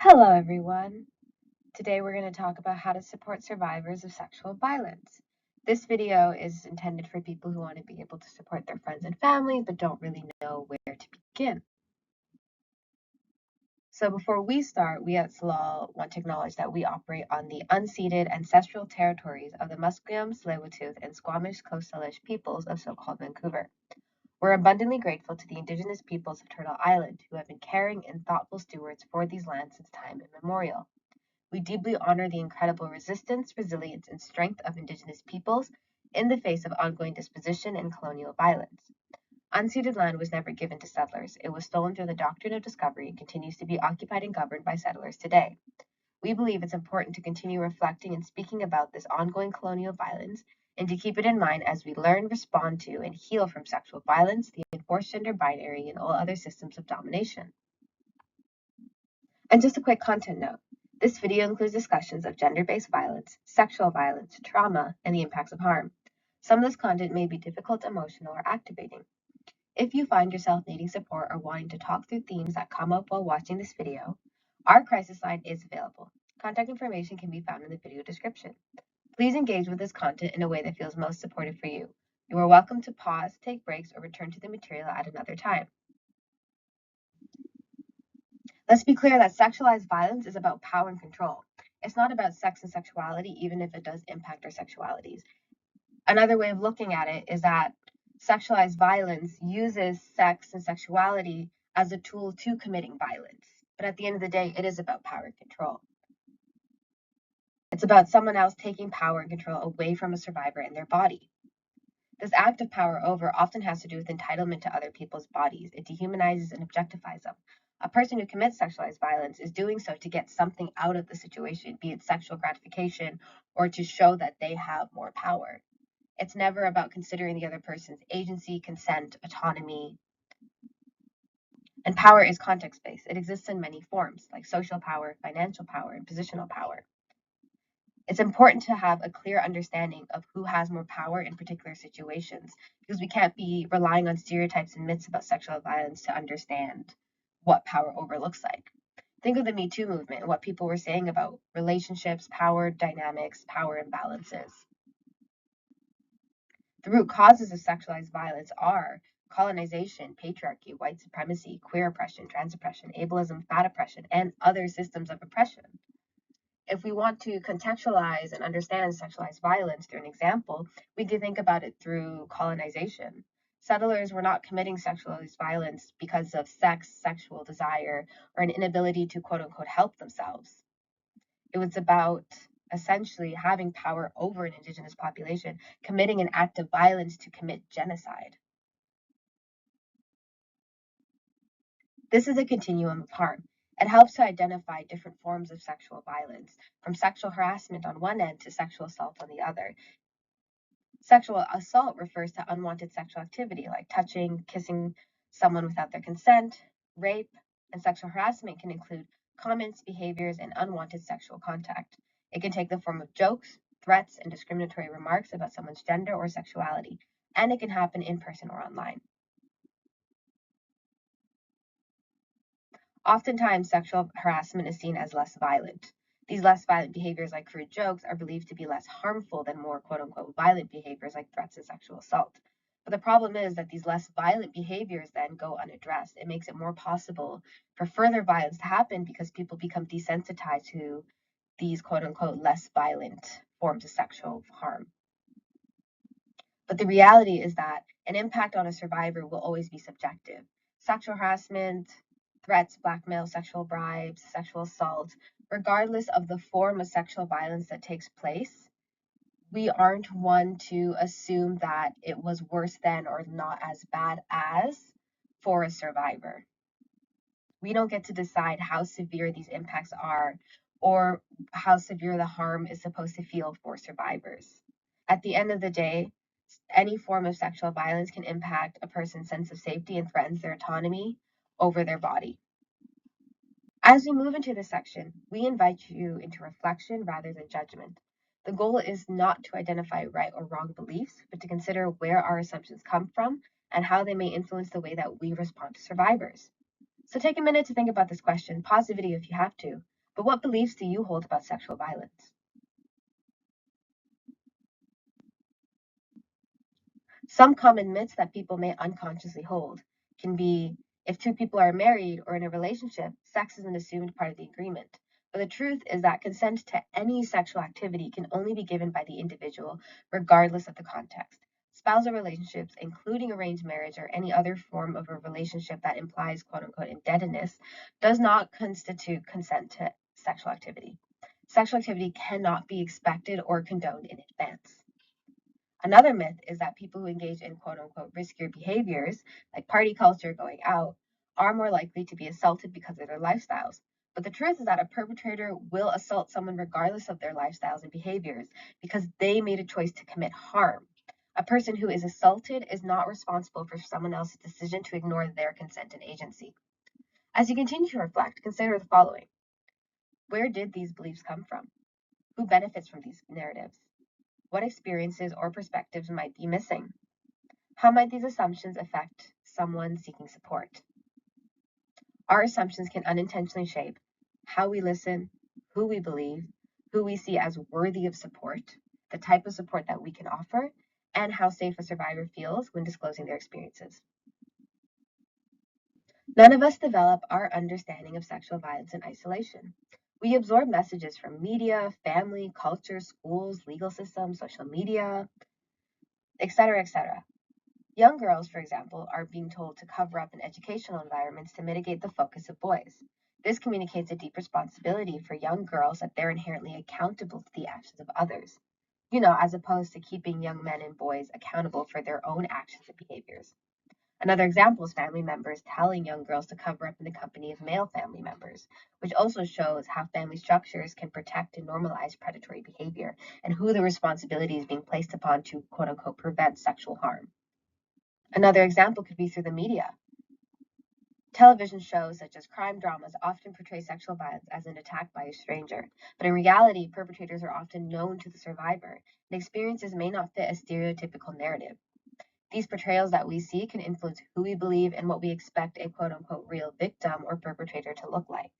Hello, everyone. Today we're going to talk about how to support survivors of sexual violence. This video is intended for people who want to be able to support their friends and family but don't really know where to begin. So before we start, we at Salal want to acknowledge that we operate on the unceded ancestral territories of the Musqueam, Tsleil-Waututh, and Squamish Coast Salish peoples of so-called Vancouver. We're abundantly grateful to the Indigenous peoples of Turtle Island who have been caring and thoughtful stewards for these lands since time immemorial. We deeply honor the incredible resistance, resilience, and strength of Indigenous peoples in the face of ongoing dispossession and colonial violence. Unceded land was never given to settlers. It was stolen through the doctrine of discovery and continues to be occupied and governed by settlers today. We believe it's important to continue reflecting and speaking about this ongoing colonial violence and to keep it in mind as we learn, respond to, and heal from sexual violence, the enforced gender binary, and all other systems of domination. And just a quick content note. This video includes discussions of gender-based violence, sexual violence, trauma, and the impacts of harm. Some of this content may be difficult, emotional, or activating. If you find yourself needing support or wanting to talk through themes that come up while watching this video, our crisis line is available. Contact information can be found in the video description. Please engage with this content in a way that feels most supportive for you. You are welcome to pause, take breaks, or return to the material at another time. Let's be clear that sexualized violence is about power and control. It's not about sex and sexuality, even if it does impact our sexualities. Another way of looking at it is that sexualized violence uses sex and sexuality as a tool to committing violence. But at the end of the day, it is about power and control. It's about someone else taking power and control away from a survivor and their body. This act of power over often has to do with entitlement to other people's bodies. It dehumanizes and objectifies them. A person who commits sexualized violence is doing so to get something out of the situation, be it sexual gratification or to show that they have more power. It's never about considering the other person's agency, consent, autonomy. And power is context-based. It exists in many forms, like social power, financial power, and positional power. It's important to have a clear understanding of who has more power in particular situations, because we can't be relying on stereotypes and myths about sexual violence to understand what power over looks like. Think of the Me Too movement and what people were saying about relationships, power dynamics, power imbalances. The root causes of sexualized violence are colonization, patriarchy, white supremacy, queer oppression, trans oppression, ableism, fat oppression, and other systems of oppression. If we want to contextualize and understand sexualized violence through an example, we can think about it through colonization. Settlers were not committing sexualized violence because of sex, sexual desire, or an inability to quote unquote help themselves. It was about essentially having power over an Indigenous population, committing an act of violence to commit genocide. This is a continuum of harm. It helps to identify different forms of sexual violence, from sexual harassment on one end to sexual assault on the other. Sexual assault refers to unwanted sexual activity like touching, kissing someone without their consent, rape, and sexual harassment can include comments, behaviors, and unwanted sexual contact. It can take the form of jokes, threats, and discriminatory remarks about someone's gender or sexuality, and it can happen in person or online. Oftentimes, sexual harassment is seen as less violent. These less violent behaviors, like crude jokes, are believed to be less harmful than more quote unquote violent behaviors like threats and sexual assault. But the problem is that these less violent behaviors then go unaddressed. It makes it more possible for further violence to happen because people become desensitized to these quote unquote less violent forms of sexual harm. But the reality is that an impact on a survivor will always be subjective. Sexual harassment, threats, blackmail, sexual bribes, sexual assault, regardless of the form of sexual violence that takes place, we aren't one to assume that it was worse than or not as bad as for a survivor. We don't get to decide how severe these impacts are or how severe the harm is supposed to feel for survivors. At the end of the day, any form of sexual violence can impact a person's sense of safety and threatens their autonomy over their body. As we move into this section, we invite you into reflection rather than judgment. The goal is not to identify right or wrong beliefs, but to consider where our assumptions come from and how they may influence the way that we respond to survivors. So take a minute to think about this question. Pause the video if you have to. But what beliefs do you hold about sexual violence? Some common myths that people may unconsciously hold can be: if two people are married or in a relationship, sex is an assumed part of the agreement. But the truth is that consent to any sexual activity can only be given by the individual, regardless of the context. Spousal relationships, including arranged marriage or any other form of a relationship that implies quote unquote indebtedness, does not constitute consent to sexual activity. Sexual activity cannot be expected or condoned in advance. Another myth is that people who engage in quote unquote riskier behaviors, like party culture, going out, are more likely to be assaulted because of their lifestyles. But the truth is that a perpetrator will assault someone regardless of their lifestyles and behaviors because they made a choice to commit harm. A person who is assaulted is not responsible for someone else's decision to ignore their consent and agency. As you continue to reflect, consider the following: where did these beliefs come from? Who benefits from these narratives? What experiences or perspectives might be missing? How might these assumptions affect someone seeking support? Our assumptions can unintentionally shape how we listen, who we believe, who we see as worthy of support, the type of support that we can offer, and how safe a survivor feels when disclosing their experiences. None of us develop our understanding of sexual violence in isolation. We absorb messages from media, family, culture, schools, legal systems, social media, etc., etc. Young girls, for example, are being told to cover up in educational environments to mitigate the focus of boys. This communicates a deep responsibility for young girls that they're inherently accountable to the actions of others, as opposed to keeping young men and boys accountable for their own actions and behaviors. Another example is family members telling young girls to cover up in the company of male family members, which also shows how family structures can protect and normalize predatory behavior and who the responsibility is being placed upon to quote unquote prevent sexual harm. Another example could be through the media. Television shows such as crime dramas often portray sexual violence as an attack by a stranger, but in reality, perpetrators are often known to the survivor, and experiences may not fit a stereotypical narrative. These portrayals that we see can influence who we believe and what we expect a quote unquote real victim or perpetrator to look like.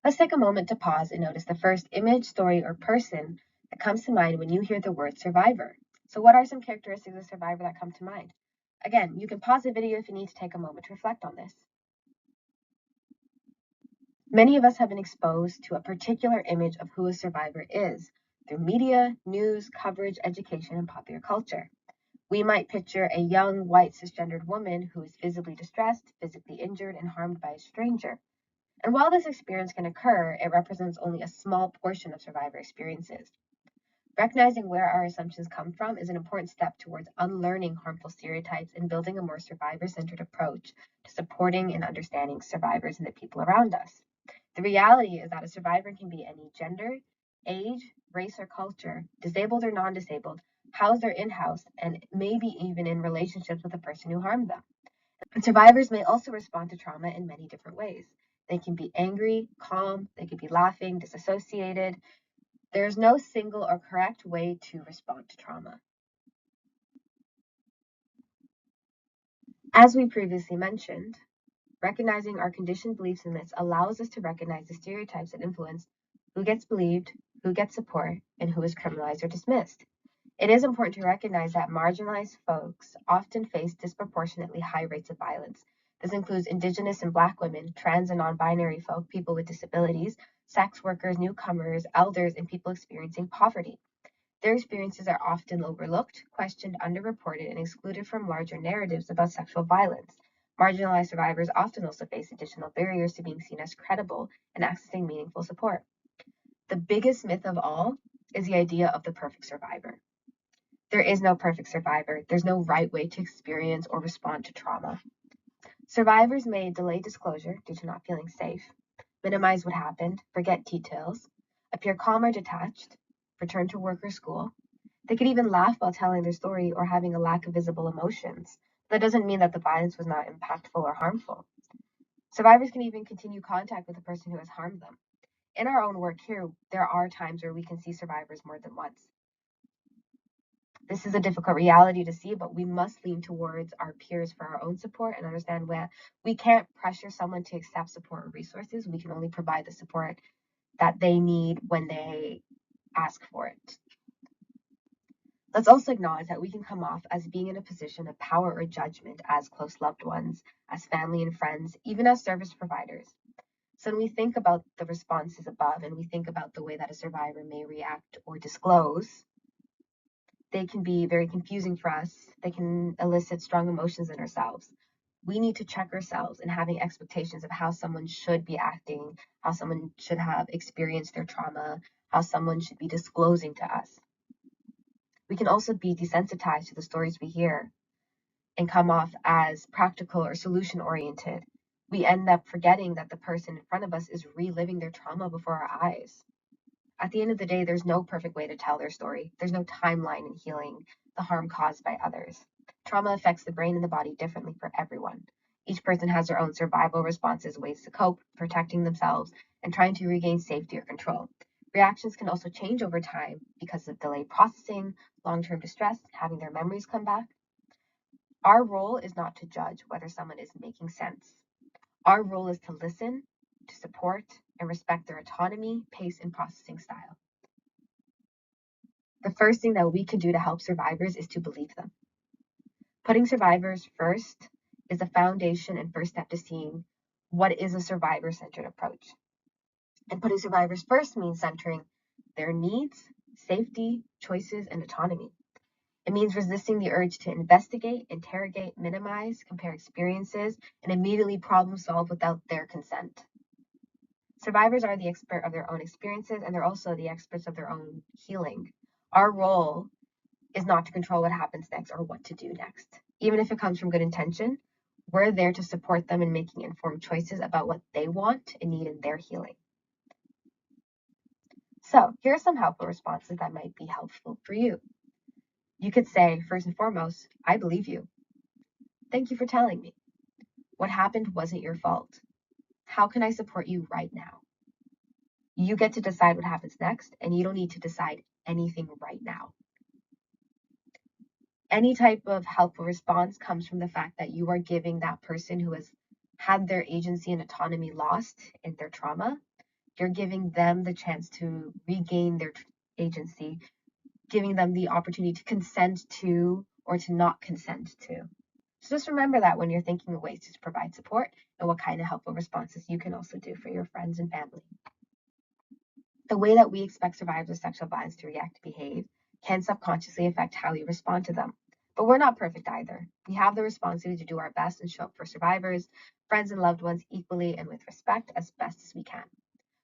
Let's take a moment to pause and notice the first image, story, or person that comes to mind when you hear the word survivor. So, what are some characteristics of a survivor that come to mind? Again, you can pause the video if you need to take a moment to reflect on this. Many of us have been exposed to a particular image of who a survivor is through media, news, coverage, education, and popular culture. We might picture a young, white, cisgendered woman who is visibly distressed, physically injured, and harmed by a stranger. And while this experience can occur, it represents only a small portion of survivor experiences. Recognizing where our assumptions come from is an important step towards unlearning harmful stereotypes and building a more survivor-centered approach to supporting and understanding survivors and the people around us. The reality is that a survivor can be any gender, age, race, or culture, disabled or non-disabled, housed or in-house, and maybe even in relationships with the person who harmed them. And survivors may also respond to trauma in many different ways. They can be angry, calm, they could be laughing, disassociated. There's no single or correct way to respond to trauma. As we previously mentioned, recognizing our conditioned beliefs and myths allows us to recognize the stereotypes that influence who gets believed, who gets support, and who is criminalized or dismissed. It is important to recognize that marginalized folks often face disproportionately high rates of violence. This includes Indigenous and Black women, trans and non binary folk, people with disabilities, sex workers, newcomers, elders, and people experiencing poverty. Their experiences are often overlooked, questioned, underreported, and excluded from larger narratives about sexual violence. Marginalized survivors often also face additional barriers to being seen as credible and accessing meaningful support. The biggest myth of all is the idea of the perfect survivor. There is no perfect survivor. There's no right way to experience or respond to trauma. Survivors may delay disclosure due to not feeling safe, minimize what happened, forget details, appear calm or detached, return to work or school. They could even laugh while telling their story or having a lack of visible emotions. That doesn't mean that the violence was not impactful or harmful. Survivors can even continue contact with the person who has harmed them. In our own work here, there are times where we can see survivors more than once. This is a difficult reality to see, but we must lean towards our peers for our own support and understand where we can't pressure someone to accept support or resources. We can only provide the support that they need when they ask for it. Let's also acknowledge that we can come off as being in a position of power or judgment as close loved ones, as family and friends, even as service providers. So when we think about the responses above and we think about the way that a survivor may react or disclose, they can be very confusing for us. They can elicit strong emotions in ourselves. We need to check ourselves in having expectations of how someone should be acting, how someone should have experienced their trauma, how someone should be disclosing to us. We can also be desensitized to the stories we hear and come off as practical or solution oriented. We end up forgetting that the person in front of us is reliving their trauma before our eyes. At the end of the day, there's no perfect way to tell their story. There's no timeline in healing the harm caused by others. Trauma affects the brain and the body differently for everyone. Each person has their own survival responses, ways to cope, protecting themselves, and trying to regain safety or control. Reactions can also change over time because of delayed processing, long term distress, having their memories come back. Our role is not to judge whether someone is making sense. Our role is to listen, to support, and respect their autonomy, pace, and processing style. The first thing that we can do to help survivors is to believe them. Putting survivors first is the foundation and first step to seeing what is a survivor-centered approach. And putting survivors first means centering their needs, safety, choices, and autonomy. It means resisting the urge to investigate, interrogate, minimize, compare experiences, and immediately problem solve without their consent. Survivors are the expert of their own experiences, and they're also the experts of their own healing. Our role is not to control what happens next or what to do next. Even if it comes from good intention, we're there to support them in making informed choices about what they want and need in their healing. So, here are some helpful responses that might be helpful for you. You could say, first and foremost, I believe you. Thank you for telling me. What happened wasn't your fault. How can I support you right now? You get to decide what happens next, and you don't need to decide anything right now. Any type of helpful response comes from the fact that you are giving that person who has had their agency and autonomy lost in their trauma, you're giving them the chance to regain their agency, giving them the opportunity to consent to or to not consent to. So just remember that when you're thinking of ways to provide support and what kind of helpful responses you can also do for your friends and family. The way that we expect survivors of sexual violence to react and behave can subconsciously affect how we respond to them. But we're not perfect either. We have the responsibility to do our best and show up for survivors, friends, and loved ones equally and with respect as best as we can.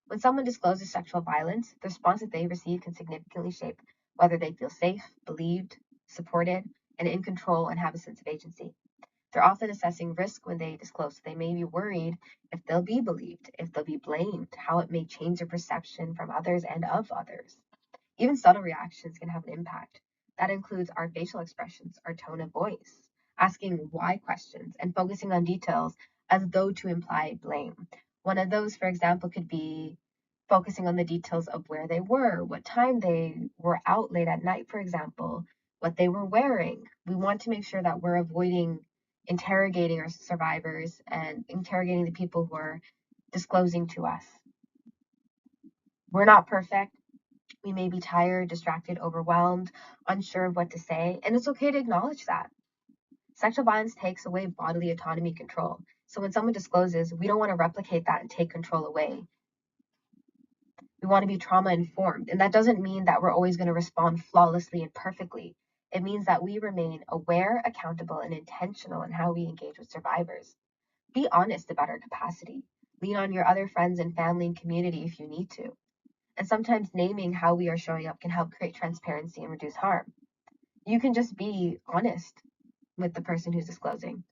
When someone discloses sexual violence, the response that they receive can significantly shape whether they feel safe, believed, supported, and in control and have a sense of agency. They're often assessing risk when they disclose. They may be worried if they'll be believed, if they'll be blamed, how it may change their perception from others and of others. Even subtle reactions can have an impact. That includes our facial expressions, our tone of voice, asking why questions, and focusing on details as though to imply blame. One of those, for example, could be focusing on the details of where they were, what time they were out late at night, for example, what they were wearing. We want to make sure that we're avoiding interrogating our survivors and interrogating the people who are disclosing to us. We're not perfect. We may be tired, distracted, overwhelmed, unsure of what to say, and it's okay to acknowledge that. Sexual violence takes away bodily autonomy and control. So when someone discloses, we don't want to replicate that and take control away. We want to be trauma informed. And that doesn't mean that we're always going to respond flawlessly and perfectly. It means that we remain aware, accountable, and intentional in how we engage with survivors. Be honest about our capacity. Lean on your other friends and family and community if you need to. And sometimes naming how we are showing up can help create transparency and reduce harm. You can just be honest with the person who's disclosing.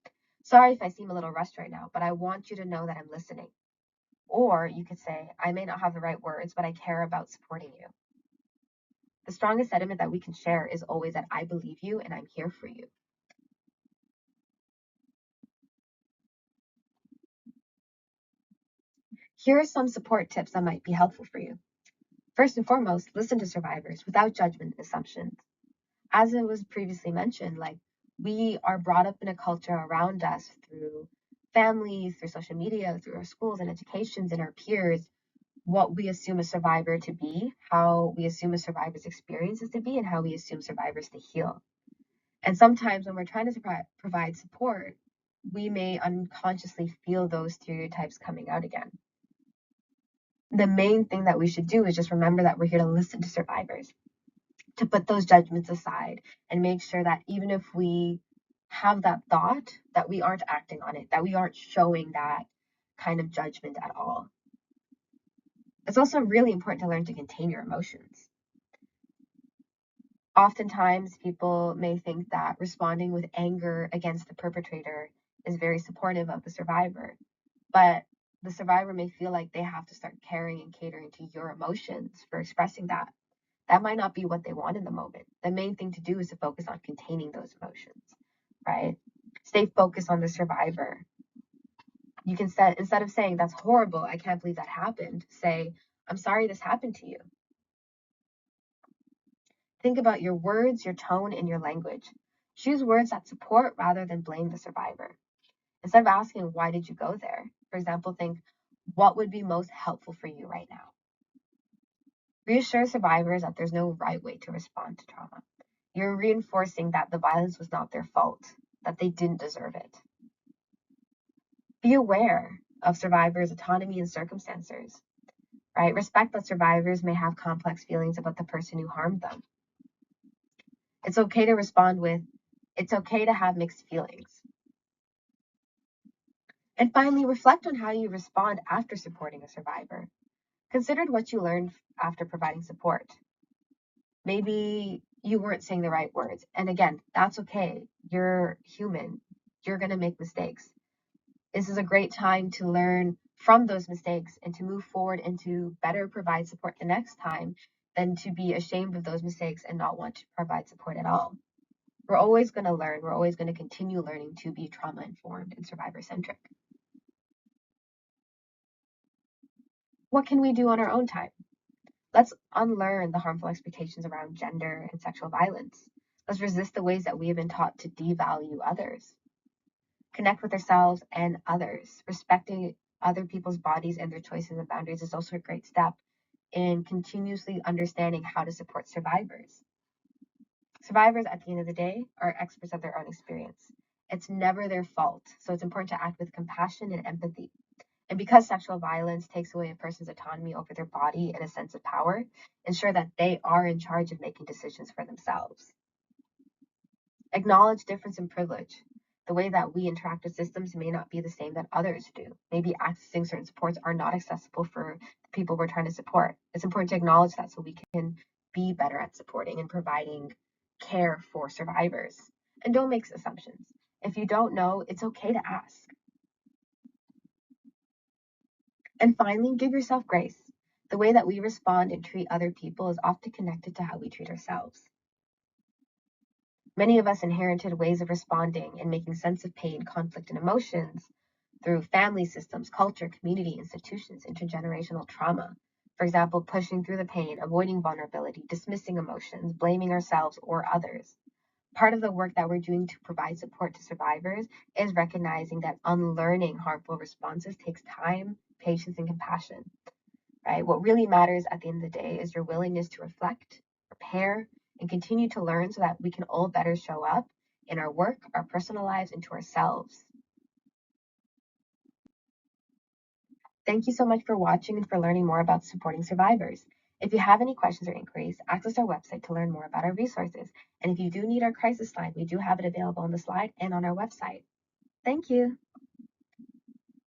Sorry if I seem a little rushed right now, but I want you to know that I'm listening. Or you could say, I may not have the right words, but I care about supporting you. The strongest sentiment that we can share is always that I believe you and I'm here for you. Here are some support tips that might be helpful for you. First and foremost, listen to survivors without judgment and assumptions. as it was previously mentioned, like we are brought up in a culture around us through families, through social media, through our schools and educations and our peers, what we assume a survivor to be, how we assume a survivor's experiences to be, and how we assume survivors to heal. And sometimes when we're trying to provide support, we may unconsciously feel those stereotypes coming out again. The main thing that we should do is just remember that we're here to listen to survivors, to put those judgments aside and make sure that even if we have that thought, that we aren't acting on it, that we aren't showing that kind of judgment at all. It's also really important to learn to contain your emotions. Oftentimes, people may think that responding with anger against the perpetrator is very supportive of the survivor, but the survivor may feel like they have to start caring and catering to your emotions for expressing that. That might not be what they want in the moment. The main thing to do is to focus on containing those emotions, right? Stay focused on the survivor. You can say, instead of saying, that's horrible, I can't believe that happened, say, I'm sorry this happened to you. Think about your words, your tone, and your language. Choose words that support rather than blame the survivor. Instead of asking, why did you go there? For example, think, what would be most helpful for you right now? Reassure survivors that there's no right way to respond to trauma. You're reinforcing that the violence was not their fault, that they didn't deserve it. Be aware of survivors' autonomy and circumstances, right? Respect that survivors may have complex feelings about the person who harmed them. It's okay to respond with, it's okay to have mixed feelings. And finally, reflect on how you respond after supporting a survivor. Consider what you learned after providing support. Maybe you weren't saying the right words. And again, that's okay. You're human. You're going to make mistakes. This is a great time to learn from those mistakes and to move forward and to better provide support the next time than to be ashamed of those mistakes and not want to provide support at all. We're always going to learn. We're always going to continue learning to be trauma informed and survivor centric. What can we do on our own time? Let's unlearn the harmful expectations around gender and sexual violence. Let's resist the ways that we have been taught to devalue others. Connect with ourselves and others. Respecting other people's bodies and their choices and boundaries is also a great step in continuously understanding how to support survivors. Survivors, at the end of the day, are experts of their own experience. It's never their fault, so it's important to act with compassion and empathy. And because sexual violence takes away a person's autonomy over their body and a sense of power, ensure that they are in charge of making decisions for themselves. Acknowledge difference and privilege. The way that we interact with systems may not be the same that others do. Maybe accessing certain supports are not accessible for the people we're trying to support. It's important to acknowledge that so we can be better at supporting and providing care for survivors. And don't make assumptions. If you don't know, it's okay to ask. And finally, give yourself grace. The way that we respond and treat other people is often connected to how we treat ourselves. Many of us inherited ways of responding and making sense of pain, conflict, and emotions through family systems, culture, community, institutions, intergenerational trauma. For example, pushing through the pain, avoiding vulnerability, dismissing emotions, blaming ourselves or others. Part of the work that we're doing to provide support to survivors is recognizing that unlearning harmful responses takes time, patience, and compassion, right? What really matters at the end of the day is your willingness to reflect, prepare, and continue to learn so that we can all better show up in our work, our personal lives, and to ourselves. Thank you so much for watching and for learning more about supporting survivors. If you have any questions or inquiries, access our website to learn more about our resources. And if you do need our crisis line, we do have it available on the slide and on our website. Thank you.